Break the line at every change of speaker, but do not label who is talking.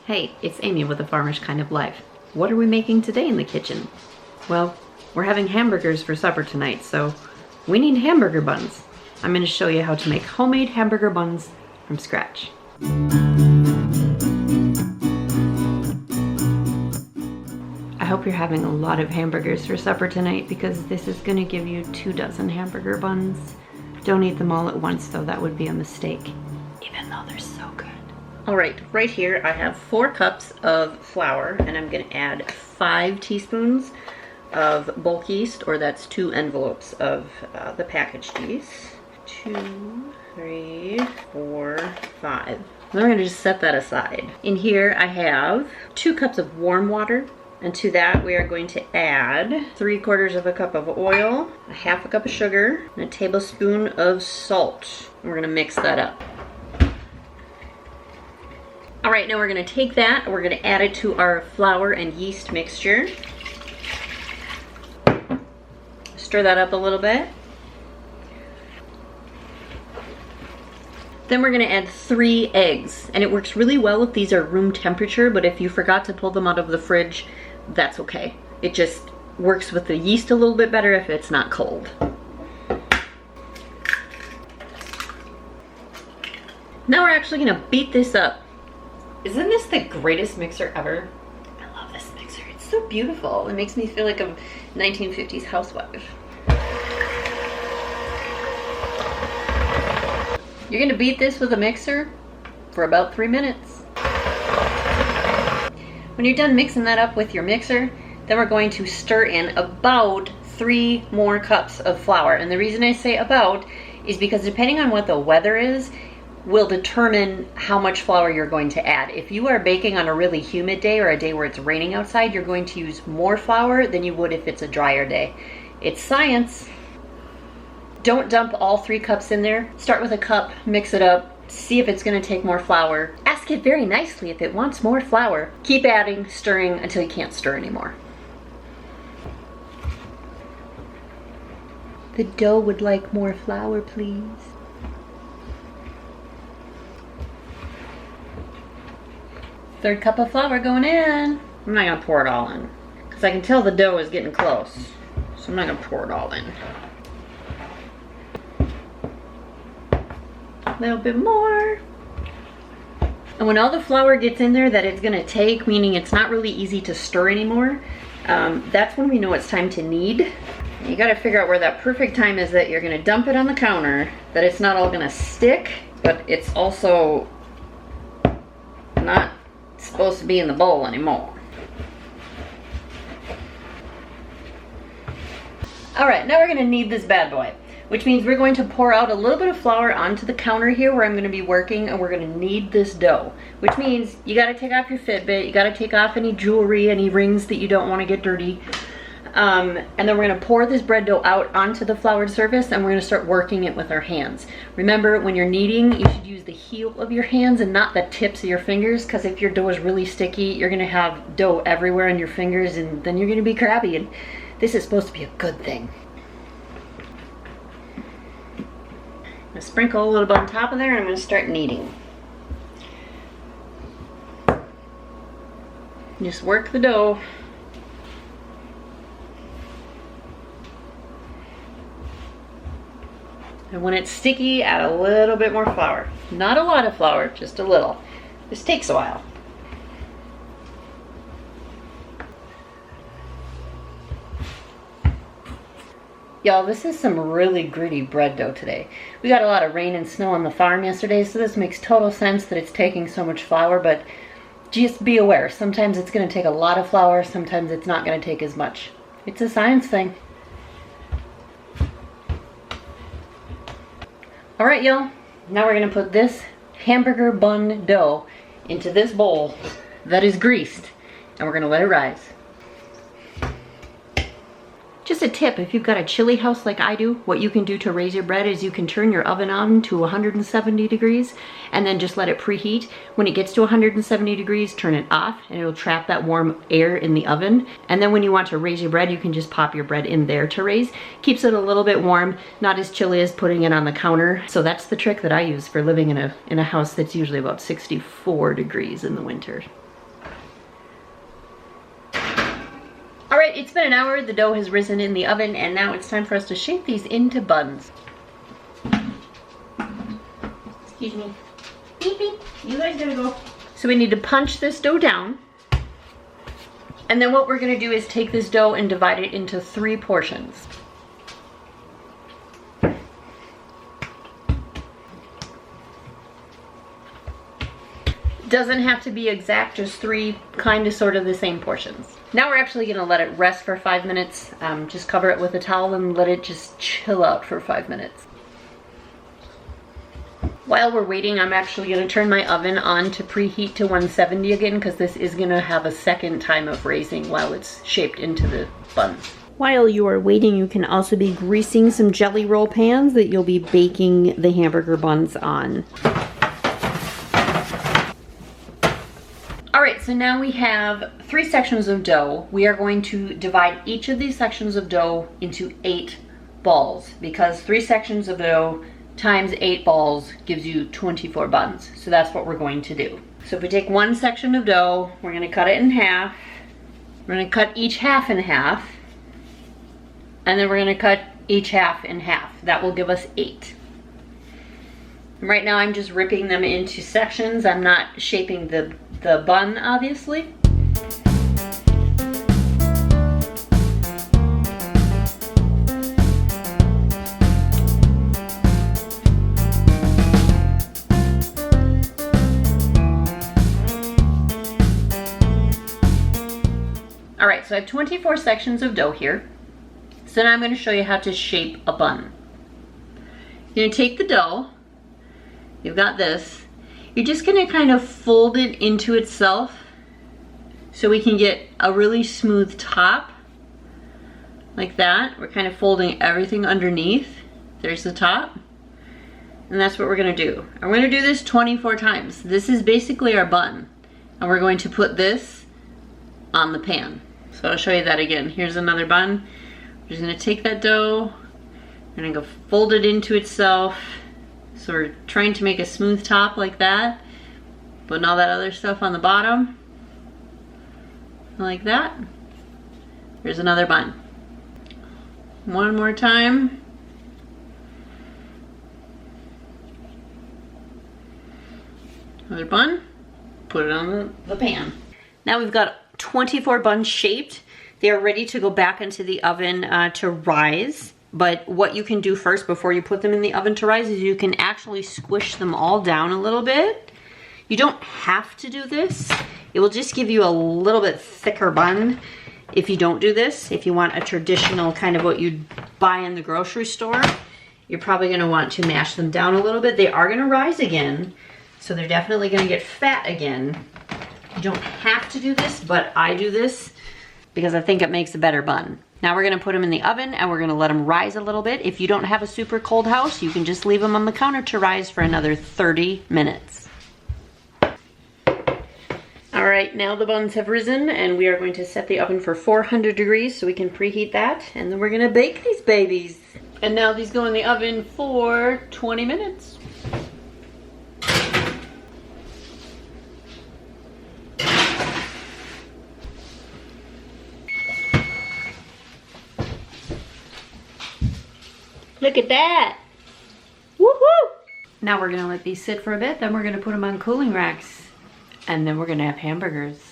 Hey, it's Amy with the Farmish Kind of Life. What are we making today in the kitchen? Well, we're having hamburgers for supper tonight, so we need hamburger buns. I'm going to show you how to make homemade hamburger buns from scratch. I hope you're having a lot of hamburgers for supper tonight because this is going to give you 24 hamburger buns. Don't eat them all at once though, that would be a mistake, even though they're so good. Alright, right here I have 4 cups of flour and I'm going to add 5 teaspoons of bulk yeast, or that's 2 envelopes of the packaged yeast. 2, 3, 4, 5. Then we're going to just set that aside. In here I have 2 cups of warm water, and to that we are going to add 3/4 of a cup of oil, a 1/2 cup of sugar, and a tablespoon of salt. And we're going to mix that up. Alright, now we're going to take that and we're going to add it to our flour and yeast mixture. Stir that up a little bit. Then we're going to add 3 eggs, and it works really well if these are room temperature, but if you forgot to pull them out of the fridge, that's okay. It just works with the yeast a little bit better if it's not cold. Now we're actually going to beat this up. Isn't this the greatest mixer ever? I love this mixer. It's so beautiful. It makes me feel like a 1950s housewife. You're gonna beat this with a mixer for about 3 minutes. When you're done mixing that up with your mixer, then we're going to stir in about 3 more cups of flour. And the reason I say about is because depending on what the weather is, will determine how much flour you're going to add. If you are baking on a really humid day or a day where it's raining outside, you're going to use more flour than you would if it's a drier day. It's science. Don't dump all 3 cups in there. Start with a cup, mix it up, see if it's going to take more flour. Ask it very nicely if it wants more flour. Keep adding, stirring until you can't stir anymore. The dough would like more flour, please. Third cup of flour going in. I'm not gonna pour it all in because I can tell the dough is getting close. So I'm not gonna pour it all in. A little bit more. And when all the flour gets in there that it's gonna take, meaning it's not really easy to stir anymore, that's when we know it's time to knead. You gotta figure out where that perfect time is that you're gonna dump it on the counter, that it's not all gonna stick, but it's also not supposed to be in the bowl anymore. Alright, now we're going to knead this bad boy, which means we're going to pour out a little bit of flour onto the counter here where I'm going to be working, and we're going to knead this dough, which means you got to take off your Fitbit, you got to take off any jewelry, any rings that you don't want to get dirty. And then we're going to pour this bread dough out onto the floured surface, and we're going to start working it with our hands. Remember, when you're kneading, you should use the heel of your hands and not the tips of your fingers, because if your dough is really sticky, you're going to have dough everywhere on your fingers, and then you're going to be crabby, and this is supposed to be a good thing. I'm going to sprinkle a little bit on top of there, and I'm going to start kneading. Just work the dough. And when it's sticky, add a little bit more flour. Not a lot of flour, just a little. This takes a while. Y'all, this is some really gritty bread dough today. We got a lot of rain and snow on the farm yesterday, so this makes total sense that it's taking so much flour, but just be aware. Sometimes it's going to take a lot of flour, sometimes it's not going to take as much. It's a science thing. Alright y'all, now we're going to put this hamburger bun dough into this bowl that is greased, and we're going to let it rise. Just a tip, if you've got a chilly house like I do, what you can do to raise your bread is you can turn your oven on to 170 degrees and then just let it preheat. When it gets to 170 degrees, turn it off and it'll trap that warm air in the oven. And then when you want to raise your bread, you can just pop your bread in there to raise. Keeps it a little bit warm, not as chilly as putting it on the counter. So that's the trick that I use for living in a house that's usually about 64 degrees in the winter. right, it's been an hour. The dough has risen in the oven, and now it's time for us to shape these into buns. Excuse me. Beep, beep. You guys gotta go. So we need to punch this dough down. And then what we're gonna do is take this dough and divide it into 3 portions. Doesn't have to be exact, just 3 kind of sort of the same portions. Now we're actually gonna let it rest for 5 minutes. Just cover it with a towel and let it just chill out for 5 minutes. While we're waiting, I'm actually gonna turn my oven on to preheat to 170 again, because this is gonna have a second time of raising while it's shaped into the buns. While you are waiting, you can also be greasing some jelly roll pans that you'll be baking the hamburger buns on. All right, so now we have 3 sections of dough. We are going to divide each of these sections of dough into 8 balls, because 3 sections of dough times 8 balls gives you 24 buns. So that's what we're going to do. So if we take 1 section of dough, we're gonna cut it in half. We're gonna cut each half in half. And then we're gonna cut each half in half. That will give us 8. And right now I'm just ripping them into sections. I'm not shaping the bun, obviously. All right, so I have 24 sections of dough here. So now I'm going to show you how to shape a bun. You're going to take the dough. You've got this. You're just going to kind of fold it into itself so we can get a really smooth top, like that. We're kind of folding everything underneath. There's the top. And that's what we're going to do. And we're going to do this 24 times. This is basically our bun. And we're going to put this on the pan. So I'll show you that again. Here's another bun. We're just going to take that dough. We're going to go fold it into itself. So we're trying to make a smooth top like that. Putting all that other stuff on the bottom. Like that. There's another bun. One more time. Another bun. Put it on the pan. Now we've got 24 buns shaped. They are ready to go back into the oven to rise. But what you can do first before you put them in the oven to rise is you can actually squish them all down a little bit. You don't have to do this. It will just give you a little bit thicker bun if you don't do this. If you want a traditional kind of what you'd buy in the grocery store, you're probably gonna want to mash them down a little bit. They are gonna rise again, so they're definitely gonna get fat again. You don't have to do this, but I do this because I think it makes a better bun. Now we're gonna put them in the oven and we're gonna let them rise a little bit. If you don't have a super cold house, you can just leave them on the counter to rise for another 30 minutes. All right, now the buns have risen and we are going to set the oven for 400 degrees so we can preheat that, and then we're gonna bake these babies. And now these go in the oven for 20 minutes. Look at that. Woohoo! Now we're gonna let these sit for a bit, then we're gonna put them on cooling racks, and then we're gonna have hamburgers.